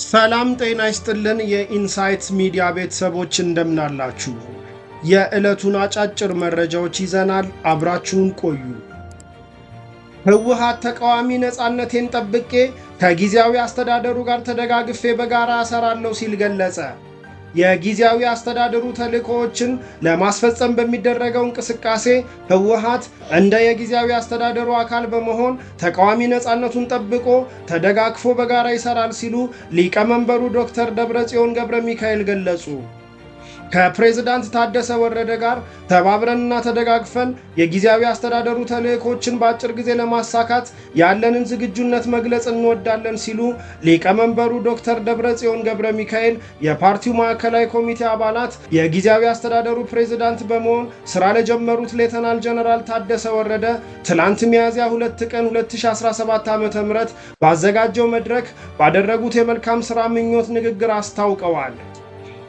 ሰላም ጤና ይስጥልን የኢንሳይትስ ሚዲያ ቤተሰቦች እንደምናላችሁ። የዕለቱን አጫጭር መረጃዎች ይዘናል። አብራችሁን ቆዩ። ህወሓት ተቃዋሚ ነፃነቴን ጠብቄ ከጊዜያዊ አስተዳደሩ ጋር ተደጋግፌ በጋራ እሰራለሁ ሲል ገለጸ። የጊዜያዊ አስተዳደሩ ተልእኮዎችን ለማስፈጸም በሚደረገው እንቅስቃሴ ህወሓት እንደ የጊዜያዊ አስተዳደሩ አካል በመሆን ተቃዋሚ ነፃነቱን ጠብቆ ተደጋግፎ በጋራ ይሰራል ሲሉ ሊቀመንበሩ ዶክተር ደብረጽዮን ገብረ ሚካኤል ገለጹ። ከፕሬዝዳንት ታደሰ ወረደ ጋር ተባብረንና ተደጋግፈን የጊዜያዊ አስተዳደሩ ተልእኮችን በአጭር ጊዜ ለማሳካት ያለንን ዝግጁነት መግለጽ እንወዳለን ሲሉ ሊቀመንበሩ ዶክተር ደብረጽዮን ገብረ ሚካኤል የፓርቲው ማዕከላዊ ኮሚቴ አባላት የጊዜያዊ አስተዳደሩ ፕሬዝዳንት በመሆን ስራ ለጀመሩት ሌተናል ጀነራል ታደሰ ወረደ ትላንት ሚያዝያ 2 ቀን 2017 ዓ.ም ባዘጋጀው መድረክ ባደረጉት የመልካም ስራ ምኞት ንግግር አስታውቀዋል።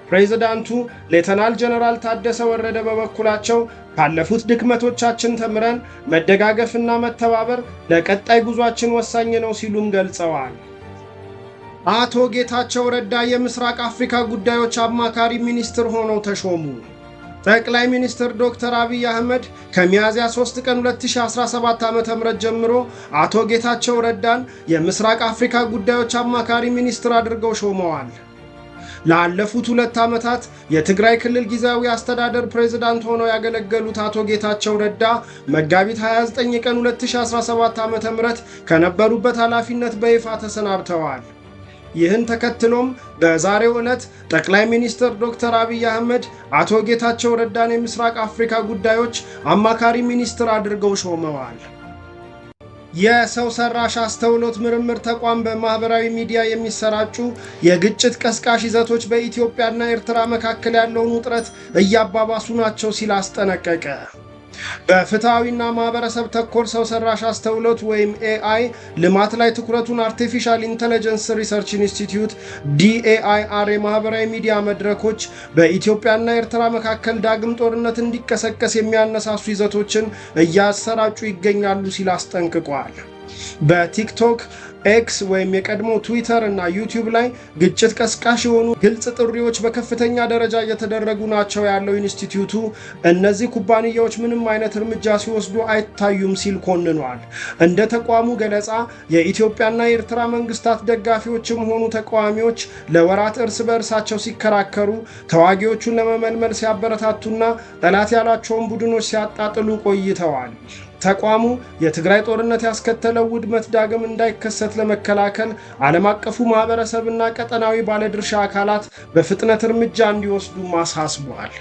ፕሬዝዳንቱ ሌተናል ጀነራል ታደሰ ወረደ በበኩላቸው ካለፉት ድክመቶቻችን ተምረን መደጋገፍና መተባበር ለቀጣይ ጉዟችን ወሳኝ ነው ሲሉም ገልጸዋል። አቶ ጌታቸው ረዳ የምስራቅ አፍሪካ ጉዳዮች አማካሪ ሚኒስትር ሆነው ተሾሙ። ጠቅላይ ሚኒስትር ዶክተር አብይ አህመድ ከሚያዝያ 3 ቀን 2017 ዓ.ም ጀምሮ አቶ ጌታቸው ረዳን የምስራቅ አፍሪካ ጉዳዮች አማካሪ ሚኒስትር አድርገው ሾመዋል። ላለፉት 2 ዓመታት የትግራይ ክልል ጊዜያዊ አስተዳደር ፕሬዝዳንት ሆነው ያገለገሉት አቶ ጌታቸው ረዳ መጋቢት 29 ቀን 2017 ዓ.ም ከነበሩበት ኃላፊነት በይፋ ተሰናብተዋል። ይህን ተከትሎም በዛሬው ዕለት ጠቅላይ ሚኒስትር ዶክተር አብይ አህመድ አቶ ጌታቸው ረዳን የምስራቅ አፍሪካ ጉዳዮች አማካሪ ሚኒስትር አድርገው ሾመዋል። የሰው ሰራሽ አስተውሎት ምርምር ተቋም በማህበራዊ ሚዲያ የሚሰራጩ የግጭት ቀስቃሽ ይዘቶች በኢትዮጵያና ኤርትራ መካከል ያለውን ውጥረት እያባባሱ ናቸው ሲል አስጠነቀቀ። በፍትሃዊና ማህበረሰብ ተኮር ሰው ሰራሽ አስተውሎት ወይም ኤአይ ልማት ላይ ትኩረቱን አርቲፊሻል ኢንተለጀንስ ሪሰርች ኢንስቲትዩት DAIR የማህበራዊ ሚዲያ መድረኮች በኢትዮጵያና ኤርትራ መካከል ዳግም ጦርነት እንዲቀሰቀስ የሚያነሳሱ ይዘቶችን እያሰራጩ ይገኛሉ ሲል አስጠንቅቋል። በቲክቶክ ኤክስ ወይም የቀድሞ ትዊተር እና ዩቲዩብ ላይ ግጭት ቀስቃሽ የሆኑ ግልጽ ጥሪዎች በከፍተኛ ደረጃ እየተደረጉ ናቸው ያለው ኢንስቲትዩቱ እነዚህ ኩባንያዎች ምንም አይነት እርምጃ ሲወስዱ አይታዩም ሲል ኮንኗል። እንደ ተቋሙ ገለጻ የኢትዮጵያና የኤርትራ መንግስታት ደጋፊዎችም ሆኑ ተቃዋሚዎች ለወራት እርስ በእርሳቸው ሲከራከሩ፣ ተዋጊዎቹን ለመመልመል ሲያበረታቱና ጠላት ያላቸውን ቡድኖች ሲያጣጥሉ ቆይተዋል። ተቋሙ የትግራይ ጦርነት ያስከተለው ውድመት ዳግም እንዳይከሰት ለመከላከል ዓለም አቀፉ ማህበረሰብና ቀጠናዊ ባለድርሻ አካላት በፍጥነት እርምጃ እንዲወስዱ አሳስቧል።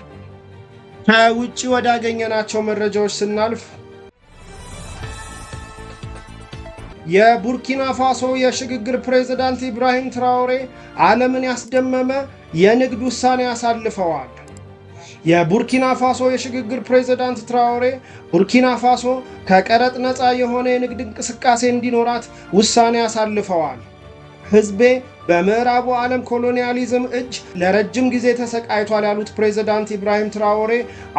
ከውጭ ወዳገኘናቸው መረጃዎች ስናልፍ የቡርኪና ፋሶ የሽግግር ፕሬዝዳንት ኢብራሂም ትራኦሬ ዓለምን ያስደመመ የንግድ ውሳኔ አሳልፈዋል። የቡርኪና ፋሶ የሽግግር ፕሬዝዳንት ትራኦሬ ቡርኪና ፋሶ ከቀረጥ ነፃ የሆነ የንግድ እንቅስቃሴ እንዲኖራት ውሳኔ አሳልፈዋል። ህዝቤ በምዕራቡ ዓለም ኮሎኒያሊዝም እጅ ለረጅም ጊዜ ተሰቃይቷል ያሉት ፕሬዝዳንት ኢብራሂም ትራኦሬ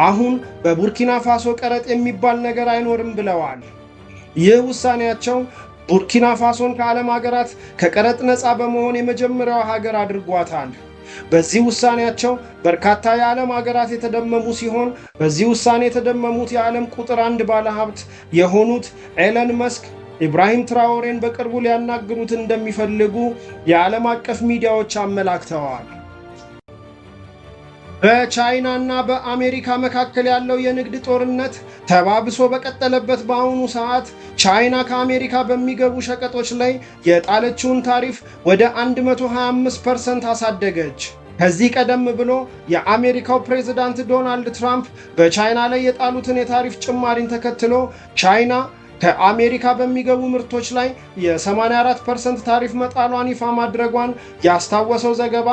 አሁን በቡርኪና ፋሶ ቀረጥ የሚባል ነገር አይኖርም ብለዋል። ይህ ውሳኔያቸው ቡርኪና ፋሶን ከዓለም ሀገራት ከቀረጥ ነፃ በመሆን የመጀመሪያው ሀገር አድርጓታል። በዚህ ውሳኔያቸው በርካታ የዓለም ሀገራት የተደመሙ ሲሆን በዚህ ውሳኔ የተደመሙት የዓለም ቁጥር 1 ባለሀብት የሆኑት ኤለን መስክ ኢብራሂም ትራኦሬን በቅርቡ ሊያናግሩት እንደሚፈልጉ የዓለም አቀፍ ሚዲያዎች አመላክተዋል። በቻይናና በአሜሪካ መካከል ያለው የንግድ ጦርነት ተባብሶ በቀጠለበት በአሁኑ ሰዓት ቻይና ከአሜሪካ በሚገቡ ሸቀጦች ላይ የጣለችውን ታሪፍ ወደ 125% አሳደገች። ከዚህ ቀደም ብሎ የአሜሪካው ፕሬዝዳንት ዶናልድ ትራምፕ በቻይና ላይ የጣሉትን የታሪፍ ጭማሪን ተከትሎ ቻይና ከአሜሪካ በሚገቡ ምርቶች ላይ የ84% ታሪፍ መጣሏን ይፋ ማድረጓን ያስታወሰው ዘገባ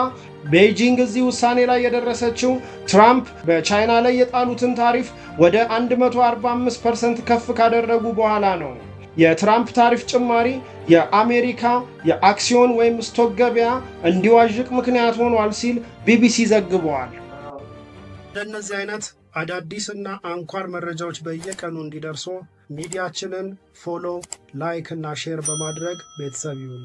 ቤጂንግ እዚህ ውሳኔ ላይ የደረሰችው ትራምፕ በቻይና ላይ የጣሉትን ታሪፍ ወደ 145% ከፍ ካደረጉ በኋላ ነው። የትራምፕ ታሪፍ ጭማሪ የአሜሪካ የአክሲዮን ወይም ስቶክ ገበያ እንዲዋዥቅ ምክንያት ሆኗል ሲል ቢቢሲ ዘግቧል። እንደነዚህ አይነት አዳዲስና አንኳር መረጃዎች በየቀኑ እንዲደርሱ ሚዲያችንን ፎሎ፣ ላይክ እና ሼር በማድረግ ቤተሰብ ይሁኑ።